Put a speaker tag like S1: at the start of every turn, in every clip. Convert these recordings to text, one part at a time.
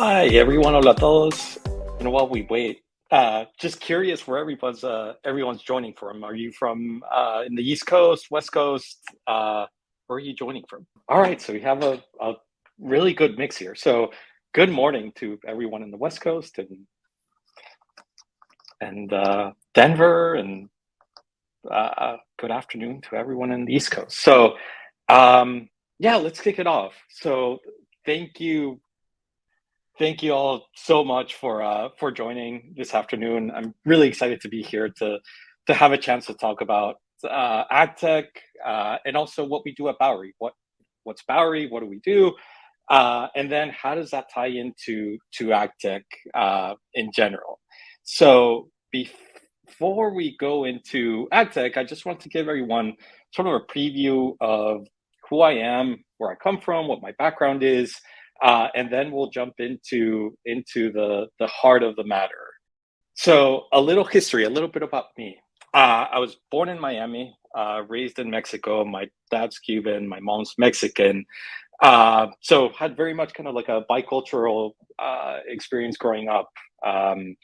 S1: Hi everyone, hola a todos. And while we wait, just curious where everyone's joining from. Are you from in the East Coast, West Coast? Where are you joining from? All right, so we have a really good mix here. So good morning to everyone in the West Coast and Denver, and good afternoon to everyone in the East Coast. So yeah, let's kick it off. So thank you Thank you all so much for joining this afternoon. I'm really excited to be here to have a chance to talk about AgTech and also what we do at Bowery. What's Bowery? What do we do? And then how does that tie into AgTech in general? So before we go into AgTech, I just want to give everyone sort of a preview of who I am, where I come from, what my background is, and then we'll jump into the heart of the matter. So a little history, a little bit about me. I was born in Miami, raised in Mexico. My dad's Cuban, my mom's Mexican. So had very much kind of like a bicultural experience growing up. Um,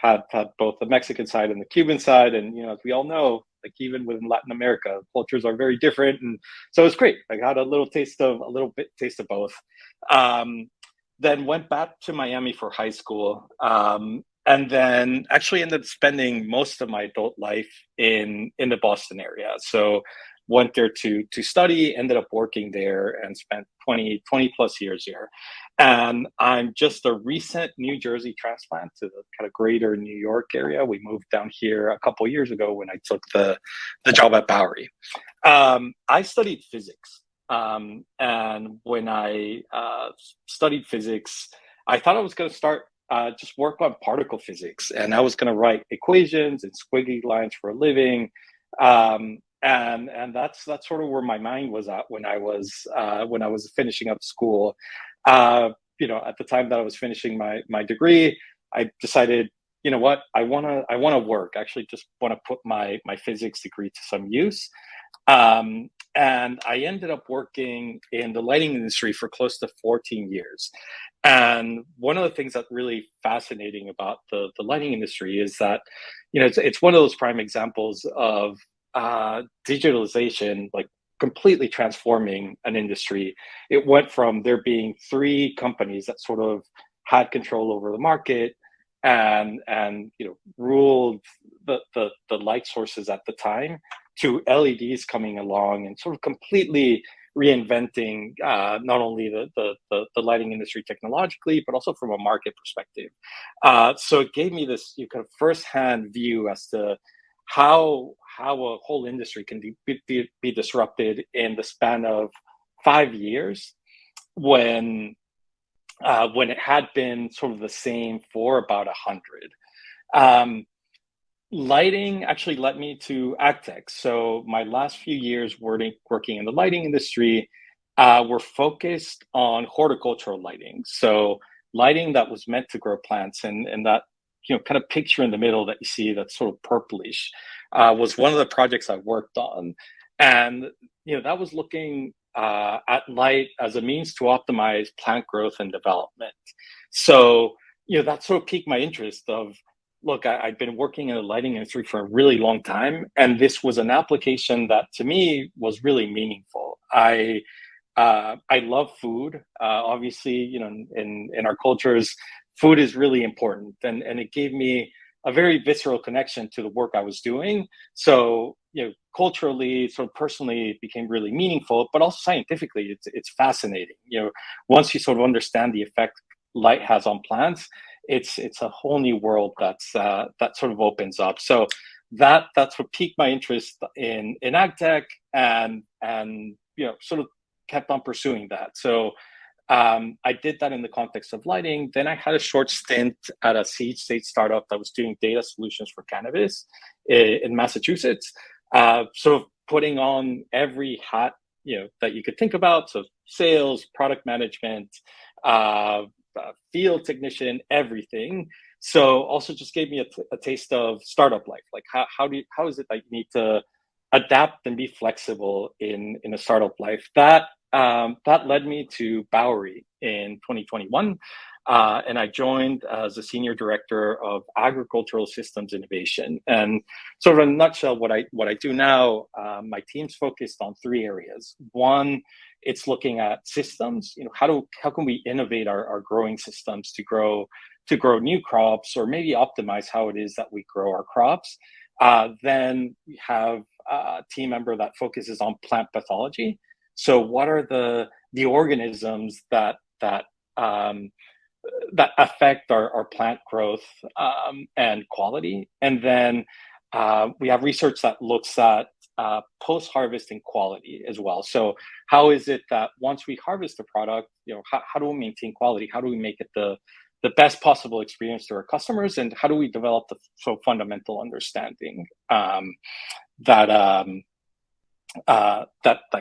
S1: had both the Mexican side and the Cuban side, and as we all know, like even within Latin America, cultures are very different, and so it's great. I got a little bit taste of both. Um, then went back to Miami for high school, and then actually ended up spending most of my adult life in the Boston area. So went there to study, ended up working there, and spent 20 plus years here. And I'm just a recent New Jersey transplant to the kind of greater New York area. We moved down here a couple of years ago when I took the job at Bowery. I studied physics. And when I studied physics, I thought I was going to start just work on particle physics, and I was going to write equations and squiggly lines for a living. And that's sort of where my mind was at when I was finishing up school. At the time that I was finishing my degree, I decided, you know what, I want to work. Actually, just want to put my physics degree to some use. And I ended up working in the lighting industry for close to 14 years. And one of the things that's really fascinating about the lighting industry is that, it's one of those prime examples of digitalization, like completely transforming an industry. It went from there being three companies that sort of had control over the market and ruled the light sources at the time, to LEDs coming along and sort of completely reinventing not only the lighting industry technologically, but also from a market perspective. So it gave me this kind of firsthand view as to how a whole industry can be disrupted in the span of 5 years, when it had been sort of the same for about 100. Um, Lighting actually led me to AgTech. So my last few years working in the lighting industry were focused on horticultural lighting. So lighting that was meant to grow plants, and that kind of picture in the middle that you see that's sort of purplish was one of the projects I worked on. And that was looking at light as a means to optimize plant growth and development. So that sort of piqued my interest of, look, I've been working in the lighting industry for a really long time, and this was an application that to me was really meaningful. I love food. Obviously, in our cultures, food is really important, and it gave me a very visceral connection to the work I was doing. So, culturally, sort of personally, it became really meaningful, but also scientifically, it's fascinating. Once you sort of understand the effect light has on plants, it's a whole new world that sort of opens up. So that's what piqued my interest in AgTech, and sort of kept on pursuing that. So I did that in the context of lighting. Then I had a short stint at a seed state startup that was doing data solutions for cannabis in Massachusetts. Sort of putting on every hat that you could think about. So sales, product management, field technician, everything. So also just gave me a taste of startup life. Like how is it that you need to adapt and be flexible in a startup life? That led me to Bowery in 2021. and I joined as a senior director of agricultural systems innovation. And sort of in a nutshell, what I do now, my team's focused on three areas. One, it's looking at systems. How can we innovate our growing systems to grow new crops, or maybe optimize how it is that we grow our crops. Then we have a team member that focuses on plant pathology. So what are the organisms that affect our plant growth and quality? And then we have research that looks at post-harvesting quality as well. So how is it that once we harvest the product, how do we maintain quality? How do we make it the best possible experience to our customers? And how do we develop the fundamental understanding that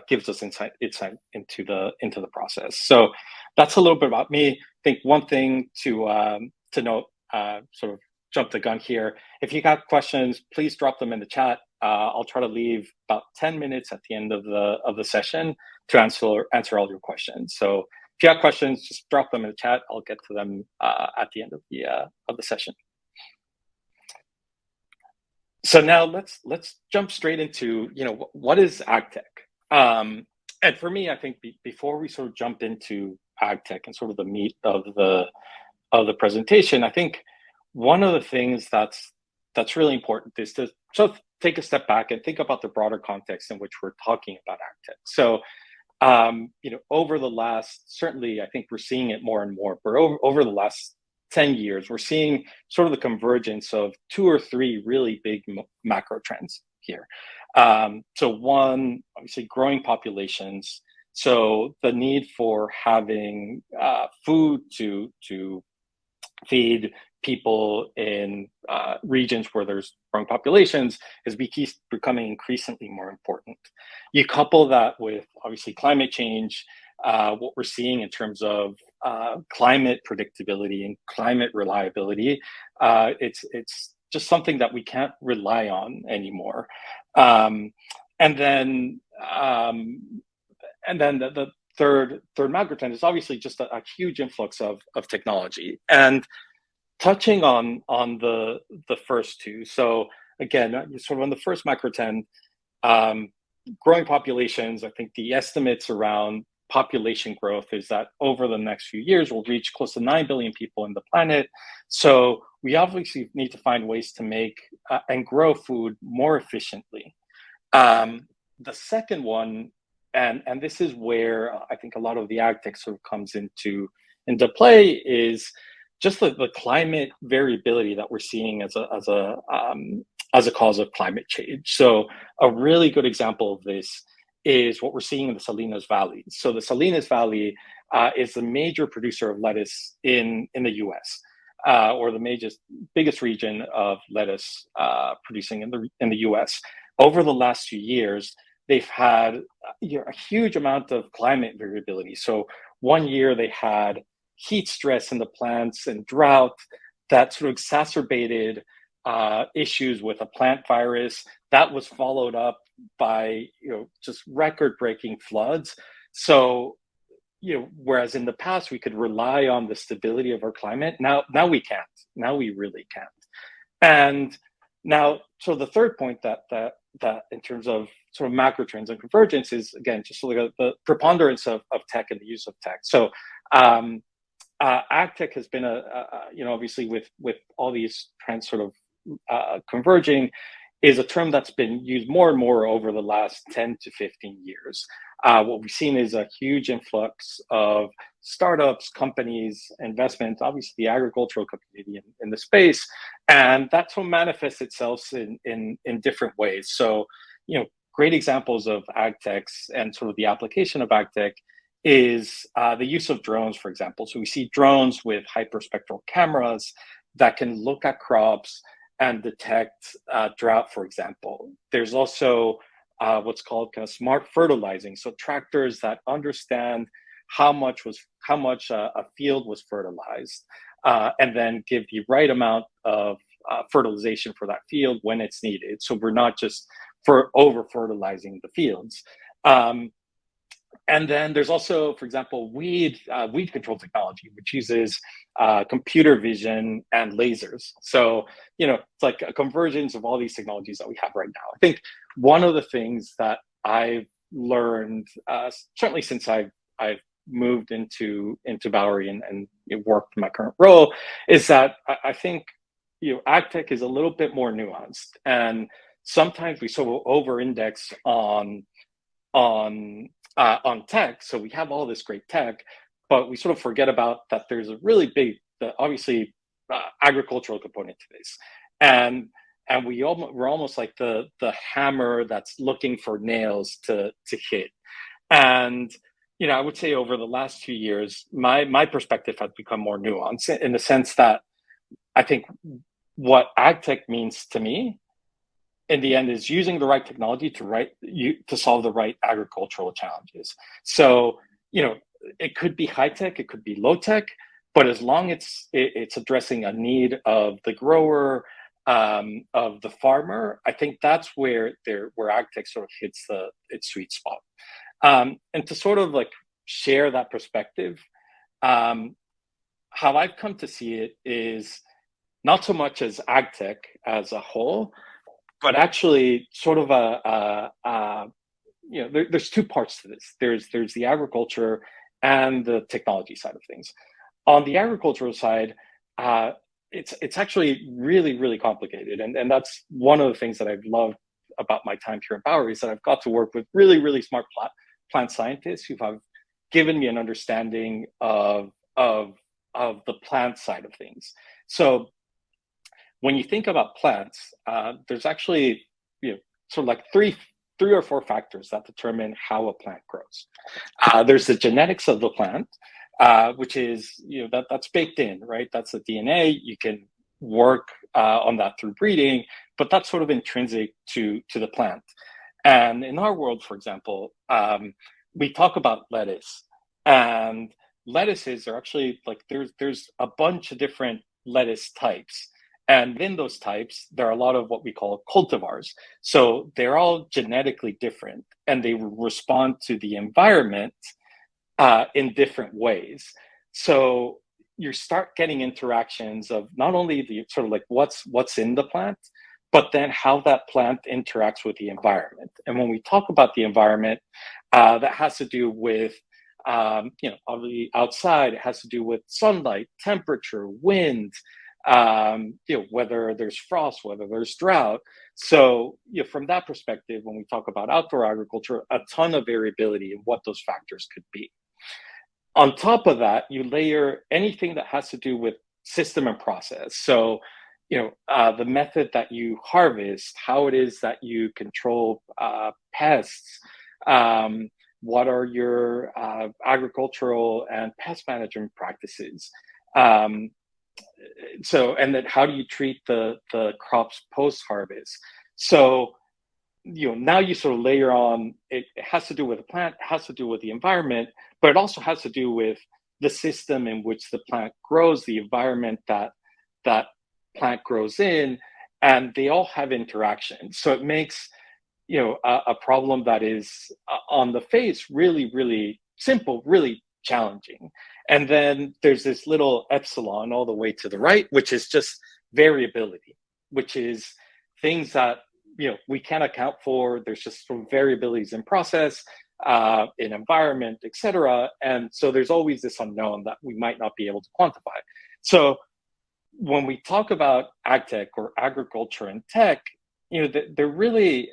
S1: gives us insight into the process? So that's a little bit about me. I think one thing to note, sort of jump the gun here. If you got questions, please drop them in the chat. I'll try to leave about 10 minutes at the end of the session to answer all your questions. So if you have questions, just drop them in the chat. I'll get to them at the end of the session. So now let's jump straight into what is AgTech. And for me, I think before we sort of jump into AgTech and sort of the meat of the presentation, I think one of the things that's really important is to sort of take a step back and think about the broader context in which we're talking about AgTech. So over the last, certainly I think we're seeing it more and more, but over the last 10 years, we're seeing sort of the convergence of two or three really big macro trends here. So one, obviously growing populations. So the need for having food to feed people in regions where there's growing populations is becoming increasingly more important. You couple that with obviously climate change, what we're seeing in terms of climate predictability and climate reliability, it's just something that we can't rely on anymore. And then the third macro trend is obviously just a huge influx of technology. And touching on the first two, so again, sort of on the first macro trend, growing populations, I think the estimates around population growth is that over the next few years, we'll reach close to 9 billion people on the planet. So we obviously need to find ways to make and grow food more efficiently. The second one, and this is where I think a lot of the AgTech sort of comes into play, is just the climate variability that we're seeing as a cause of climate change. So a really good example of this is what we're seeing in the Salinas Valley. So the Salinas Valley is the major producer of lettuce in the U.S., or the biggest region of lettuce producing in the U.S. Over the last few years, they've had a huge amount of climate variability. So one year they had heat stress in the plants and drought that sort of exacerbated issues with a plant virus that was followed up by just record-breaking floods. So whereas in the past we could rely on the stability of our climate, now we can't. Now we really can't. And now, so the third point that in terms of sort of macro trends and convergence is, again, just look at the preponderance of tech and the use of tech. So AgTech has been obviously with all these trends sort of converging, is a term that's been used more and more over the last 10 to 15 years. What we've seen is a huge influx of startups, companies, investment, obviously the agricultural community in the space, and that's what manifests itself in different ways. So, great examples of AgTechs and sort of the application of AgTech is the use of drones, for example. So we see drones with hyperspectral cameras that can look at crops and detect drought, for example. There's also what's called kind of smart fertilizing. So tractors that understand how much a field was fertilized, and then give the right amount of fertilization for that field when it's needed. So we're not just over fertilizing the fields. And then there's also, for example, weed control technology, which uses computer vision and lasers. So, it's like a convergence of all these technologies that we have right now. I think one of the things that I've learned, certainly since I've moved into Bowery and worked in my current role, is that I think AgTech is a little bit more nuanced, and sometimes we sort of over-index on tech. So we have all this great tech, but we sort of forget about that there's a really big, obviously, agricultural component to this, and we're almost like the hammer that's looking for nails to hit. And I would say over the last 2 years, my perspective has become more nuanced in the sense that I think what ag tech means to me in the end is using the right technology to solve the right agricultural challenges. So, it could be high tech, it could be low tech, but as long as it's addressing a need of the grower, of the farmer, I think that's where ag tech sort of hits its sweet spot. And to sort of like share that perspective, how I've come to see it is not so much as ag tech as a whole, but actually sort of there's two parts to this. There's the agriculture and the technology side of things. On the agricultural side, it's actually really, really complicated. And that's one of the things that I've loved about my time here at Bowery, is that I've got to work with really, really smart plant scientists who have given me an understanding of the plant side of things. So when you think about plants, there's actually sort of like three or four factors that determine how a plant grows. There's the genetics of the plant, which is that's baked in, right? That's the DNA. You can work on that through breeding, but that's sort of intrinsic to the plant. And in our world, for example, we talk about lettuce, and lettuces are actually like there's a bunch of different lettuce types. And in those types, there are a lot of what we call cultivars. So they're all genetically different, and they respond to the environment in different ways. So you start getting interactions of not only the sort of like what's in the plant, but then how that plant interacts with the environment. And when we talk about the environment, that has to do with obviously outside. It has to do with sunlight, temperature, wind, whether there's frost, whether there's drought. So from that perspective, when we talk about outdoor agriculture, a ton of variability in what those factors could be. On top of that, you layer anything that has to do with system and process. So the method that you harvest, how it is that you control pests, what are your agricultural and pest management practices, and then how do you treat the crops post harvest. So now you sort of layer on, it has to do with the plant, it has to do with the environment, but it also has to do with the system in which the plant grows, the environment that plant grows in, and they all have interactions. So it makes a problem that is on the face really, really simple, really challenging. And then there's this little epsilon all the way to the right, which is just variability, which is things that we can't account for. There's just some variabilities in process, in environment, etc. And so there's always this unknown that we might not be able to quantify. So when we talk about ag tech or agriculture and tech, they're really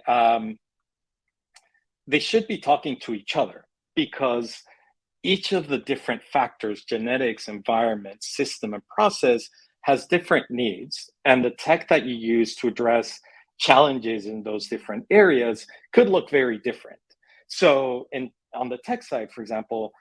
S1: they should be talking to each other, because each of the different factors, genetics, environment, system, and process, has different needs. And the tech that you use to address challenges in those different areas could look very different. So on the tech side, for example,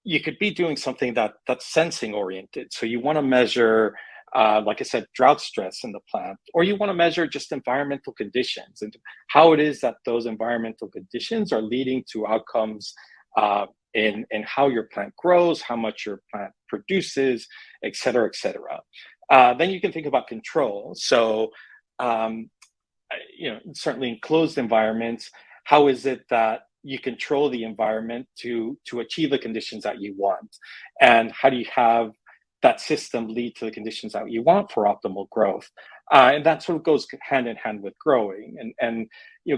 S1: you could be doing something that's sensing oriented. So you want to measure, like I said, drought stress in the plant, or you want to measure just environmental conditions and how it is that those environmental conditions are leading to outcomes in how your plant grows, how much your plant produces, et cetera, et cetera. Then you can think about control. So, certainly in closed environments, how is it that you control the environment to achieve the conditions that you want, and how do you have that system lead to the conditions that you want for optimal growth. And that sort of goes hand in hand with growing. And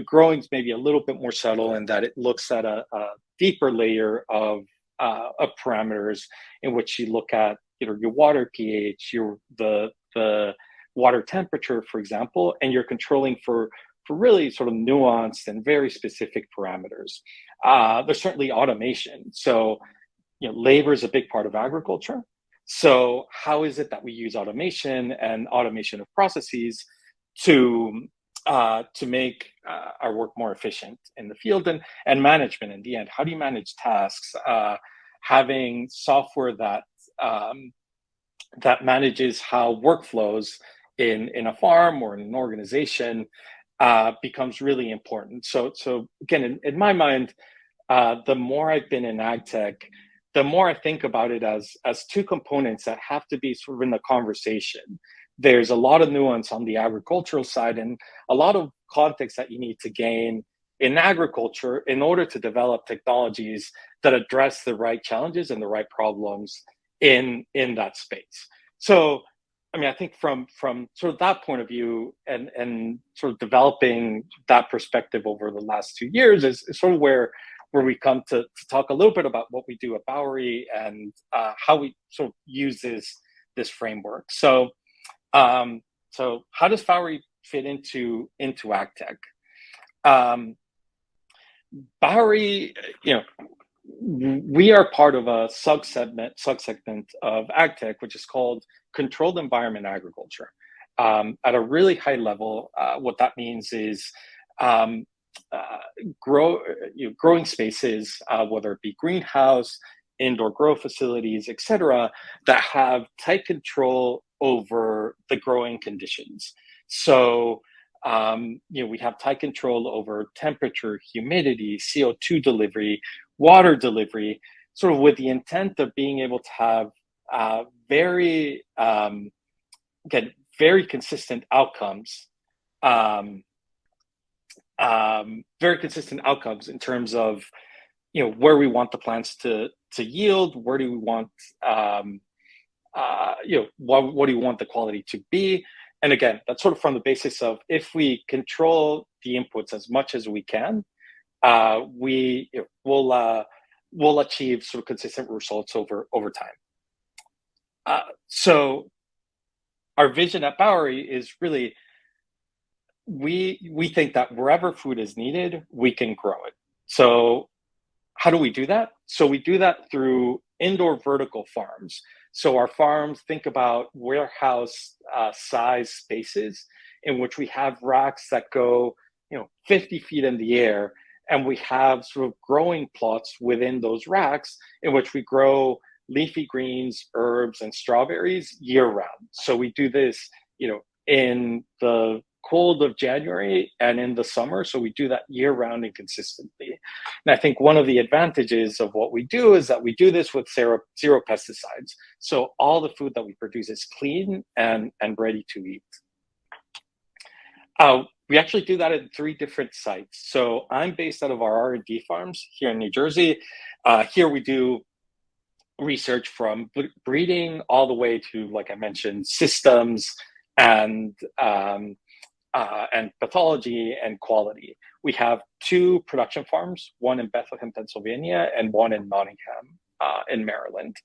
S1: growing is maybe a little bit more subtle in that it looks at a deeper layer of parameters in which you look at your water pH, the water temperature, for example, and you're controlling for really sort of nuanced and very specific parameters. There's certainly automation. So labor is a big part of agriculture. So how is it that we use automation and automation of processes to make our work more efficient in the field, and management in the end? How do you manage tasks? Having software that that manages how workflows in a farm or in an organization becomes really important. So again, in my mind, the more I've been in AgTech, the more I think about it as two components that have to be sort of in the conversation. There's a lot of nuance on the agricultural side and a lot of context that you need to gain in agriculture in order to develop technologies that address the right challenges and the right problems in that space. So, I mean, I think from sort of that point of view and sort of developing that perspective over the last 2 years is sort of where we come to talk a little bit about what we do at Bowery and how we sort of use this framework. So how does Bowery fit into AgTech? Bowery, we are part of a subsegment of AgTech, which is called controlled environment agriculture. At a really high level, what that means is growing spaces, whether it be greenhouse, indoor grow facilities, etc., that have tight control over the growing conditions. So we have tight control over temperature, humidity, CO2 delivery, water delivery, sort of with the intent of being able to have very consistent outcomes. Very consistent outcomes in terms of where we want the plants to yield, where do we want what do you want the quality to be. And again, that's sort of from the basis of if we control the inputs as much as we can, we'll achieve sort of consistent results over time. So our vision at Bowery is really, we think that wherever food is needed, we can grow it. So how do we do that? So we do that through indoor vertical farms. So our farms, think about warehouse size spaces in which we have racks that go 50 feet in the air, and we have sort of growing plots within those racks in which we grow leafy greens, herbs, and strawberries year round. So we do this in the cold of January and in the summer. So we do that year round and consistently. And I think one of the advantages of what we do is that we do this with zero pesticides. So all the food that we produce is clean and ready to eat. We actually do that at 3 different sites. So I'm based out of our R&D farms here in New Jersey. Here we do research from breeding all the way to, like I mentioned, systems and pathology and quality. We have 2 production farms, one in Bethlehem, Pennsylvania, and one in Nottingham, in Maryland.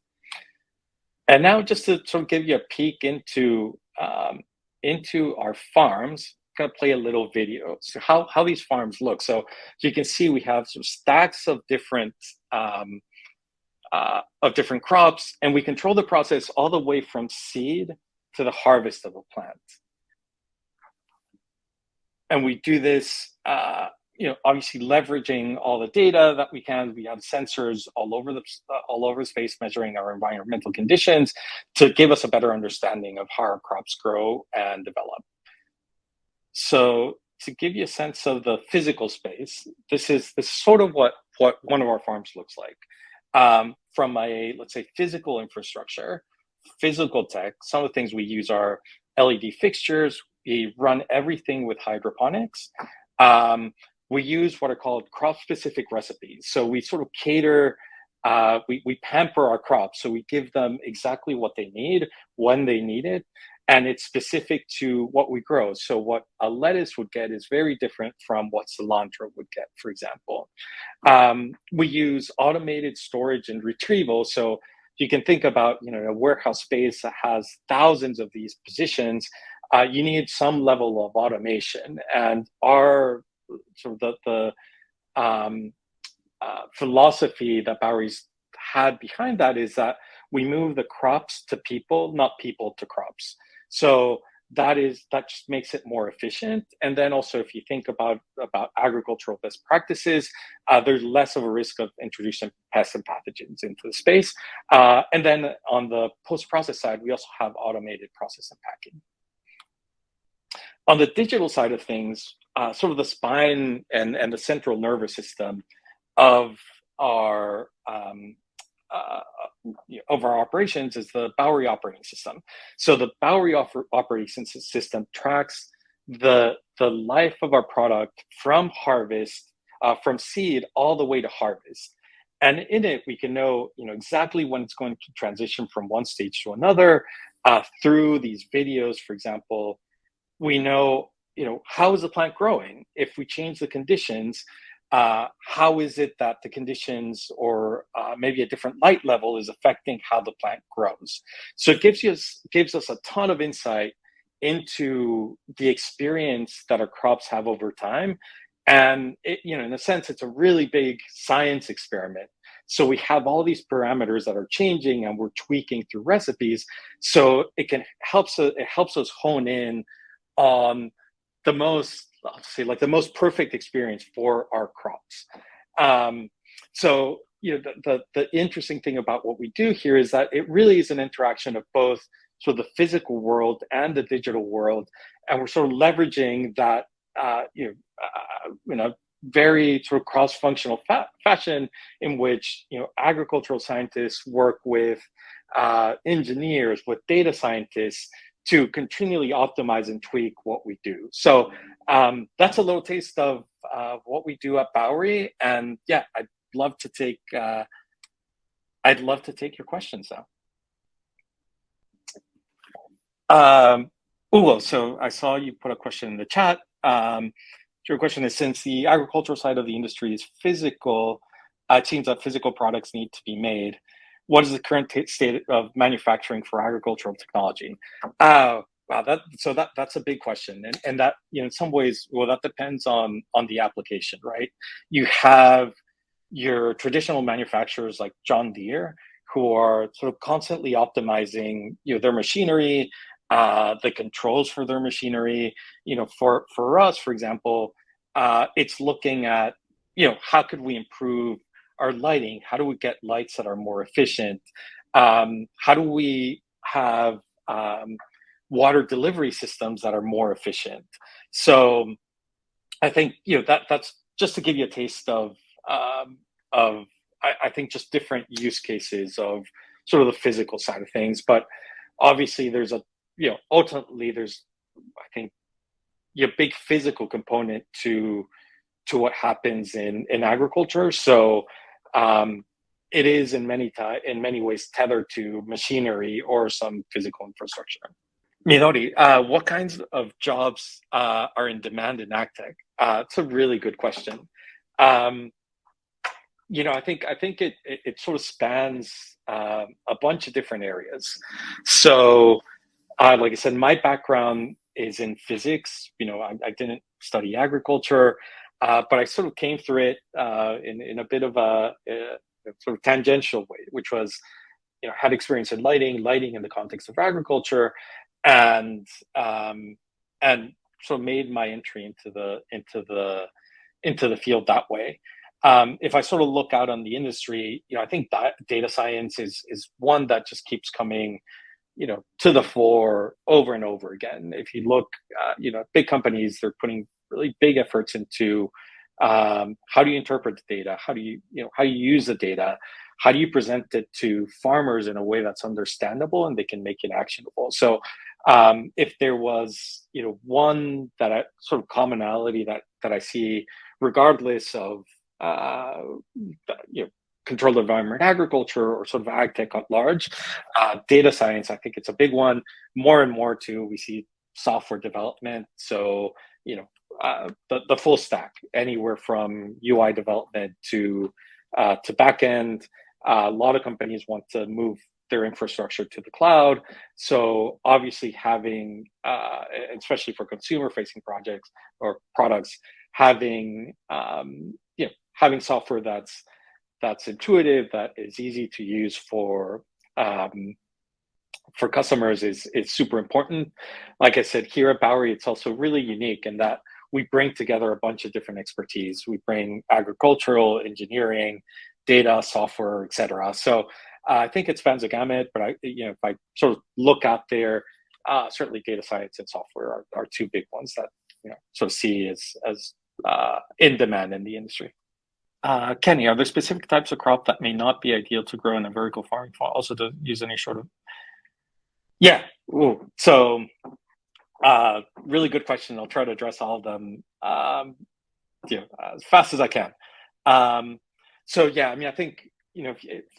S1: And now, just to sort of give you a peek into our farms, I'm going to play a little video. So how these farms look. So you can see we have some stacks of different crops, and we control the process all the way from seed to the harvest of a plant. And we do this, obviously leveraging all the data that we can. We have sensors all over the space measuring our environmental conditions to give us a better understanding of how our crops grow and develop. So to give you a sense of the physical space, this is sort of what one of our farms looks like. From let's say, physical infrastructure, physical tech, some of the things we use are LED fixtures. We run everything with hydroponics. we use what are called crop-specific recipes. So we sort of cater, we pamper our crops. So we give them exactly what they need when they need it, and it's specific to what we grow. So what a lettuce would get is very different from what cilantro would get, for example. We use automated storage and retrieval. So you can think about, a warehouse space that has thousands of these positions. You need some level of automation, and our sort of um, philosophy that Bowery's had behind that is that we move the crops to people, not people to crops. So that just makes it more efficient. And then also, if you think about agricultural best practices, there's less of a risk of introducing pests and pathogens into the space. And then on the post-process side, we also have automated process and packing. On the digital side of things, sort of the spine and the central nervous system of our operations is the Bowery operating system. So the Bowery operating system tracks the life of our product from harvest, from seed all the way to harvest. And in it, we can know, exactly when it's going to transition from one stage to another. Through these videos, for example, we know, how is the plant growing? If we change the conditions, how is it that the conditions or maybe a different light level is affecting how the plant grows? So it gives us a ton of insight into the experience that our crops have over time. And in a sense, it's a really big science experiment. So we have all these parameters that are changing, and we're tweaking through recipes. So it helps us hone in on the most, I'll say, like the most perfect experience for our crops. So the interesting thing about what we do here is that it really is an interaction of both sort of the physical world and the digital world, and we're sort of leveraging that very sort of cross-functional fashion in which agricultural scientists work with engineers, with data scientists, to continually optimize and tweak what we do. So that's a little taste of what we do at Bowery. And yeah, I'd love to take your questions now. So I saw you put a question in the chat. Your question is, since the agricultural side of the industry is physical, it seems that physical products need to be made. What is the current state of manufacturing for agricultural technology? Wow, that's a big question, and that in some ways, well, that depends on the application, right? You have your traditional manufacturers like John Deere, who are sort of constantly optimizing their machinery, the controls for their machinery. For us, for example, it's looking at how could we improve our lighting? How do we get lights that are more efficient? How do we have water delivery systems that are more efficient? So I think that's just to give you a taste of I think just different use cases of sort of the physical side of things. But obviously there's ultimately there's, I think, a big physical component to what happens in agriculture. So it is in many ways tethered to machinery or some physical infrastructure. Minori, what kinds of jobs are in demand in AgTech? It's a really good question. I think it sort of spans a bunch of different areas. So, like I said, my background is in physics. I didn't study agriculture, but I sort of came through it in a bit of a sort of tangential way, which was, had experience in lighting in the context of agriculture, and so made my entry into the field that way. If I sort of look out on the industry, I think that data science is one that just keeps coming, to the fore over and over again. If you look, big companies, they're putting really big efforts into how do you interpret the data? How do you use the data? How do you present it to farmers in a way that's understandable and they can make it actionable? So if there was, one that sort of commonality that I see regardless of controlled environment agriculture or sort of AgTech at large. Data science, I think it's a big one. More and more too, we see software development. So, the full stack, anywhere from UI development to backend. A lot of companies want to move their infrastructure to the cloud. So obviously having, especially for consumer-facing projects or products, having having software that's intuitive, that is easy to use for customers is super important. Like I said, here at Bowery, it's also really unique in that we bring together a bunch of different expertise. We bring agricultural, engineering, data, software, etc. So I think it spans a gamut, but if I sort of look out there, certainly data science and software are two big ones that sort of see as in demand in the industry. Kenny, are there specific types of crop that may not be ideal to grow in a vertical farming farm? Also, to use any sort of So, really good question. I'll try to address all of them, as fast as I can. I think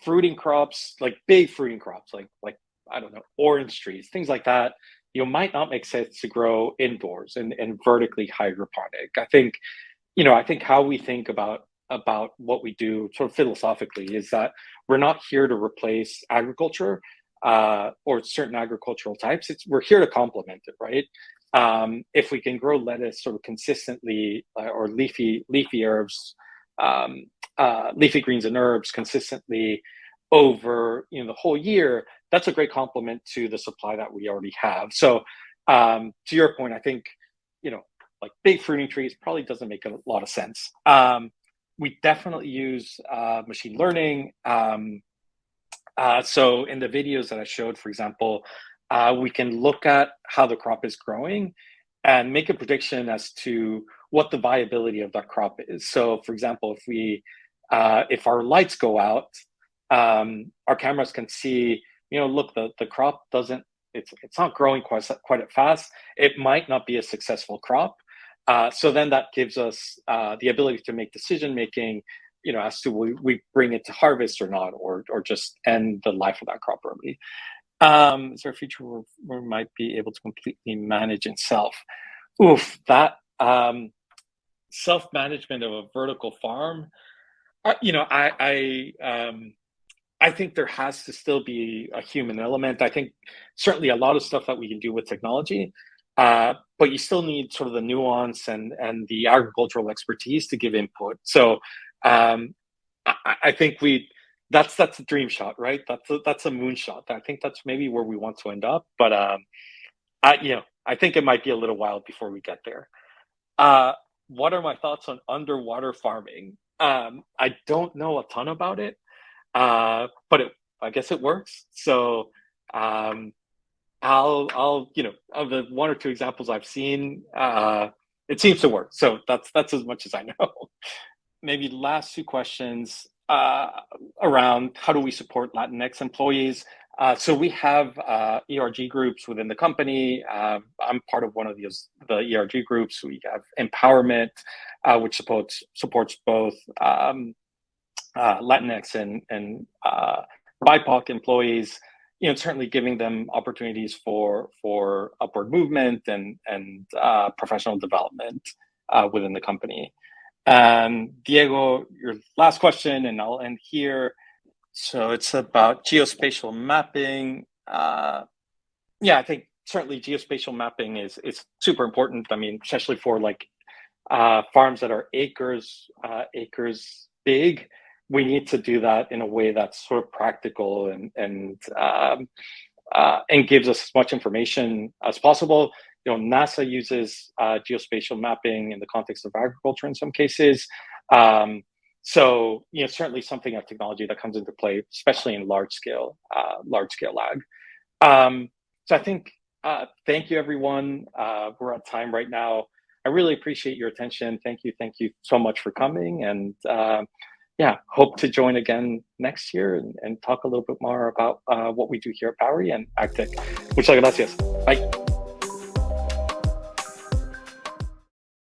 S1: fruiting crops, like big fruiting crops, like I don't know, orange trees, things like that, might not make sense to grow indoors and vertically hydroponic. I think how we think about what we do sort of philosophically is that we're not here to replace agriculture or certain agricultural types. We're here to complement it, right? If we can grow lettuce sort of consistently, or leafy herbs, leafy greens and herbs consistently over the whole year, that's a great complement to the supply that we already have. So to your point, I think like big fruiting trees probably doesn't make a lot of sense. We definitely use machine learning. So in the videos that I showed, for example, we can look at how the crop is growing and make a prediction as to what the viability of that crop is. So, for example, if our lights go out, our cameras can see, look, the crop it's not growing quite as fast. It might not be a successful crop. So then that gives us the ability to make decision making, as to we bring it to harvest or not, or just end the life of that crop early. Is there a future where we might be able to completely manage itself? That self-management of a vertical farm, I think there has to still be a human element. I think certainly a lot of stuff that we can do with technology, but you still need sort of the nuance and the agricultural expertise to give input. So I think that's a dream shot, right? That's a moonshot. I think that's maybe where we want to end up, but I think it might be a little while before we get there. What are my thoughts on underwater farming? I don't know a ton about it, but I guess it works. So I'll of the one or two examples I've seen, it seems to work. So that's as much as I know. Maybe last two questions around how do we support Latinx employees. So we have ERG groups within the company. I'm part of one of the ERG groups. We have empowerment, which supports both Latinx and BIPOC employees. Certainly giving them opportunities for upward movement and professional development within the company. Diego, your last question, and I'll end here. So it's about geospatial mapping. I think certainly geospatial mapping is super important. I mean, especially for like farms that are acres big, we need to do that in a way that's sort of practical and gives us as much information as possible. NASA uses geospatial mapping in the context of agriculture in some cases. So certainly something of technology that comes into play, especially in large scale ag. So I think thank you, everyone. We're on time right now. I really appreciate your attention. Thank you so much for coming, and hope to join again next year and talk a little bit more about what we do here at Bowery and AgTech. Muchas gracias. Bye.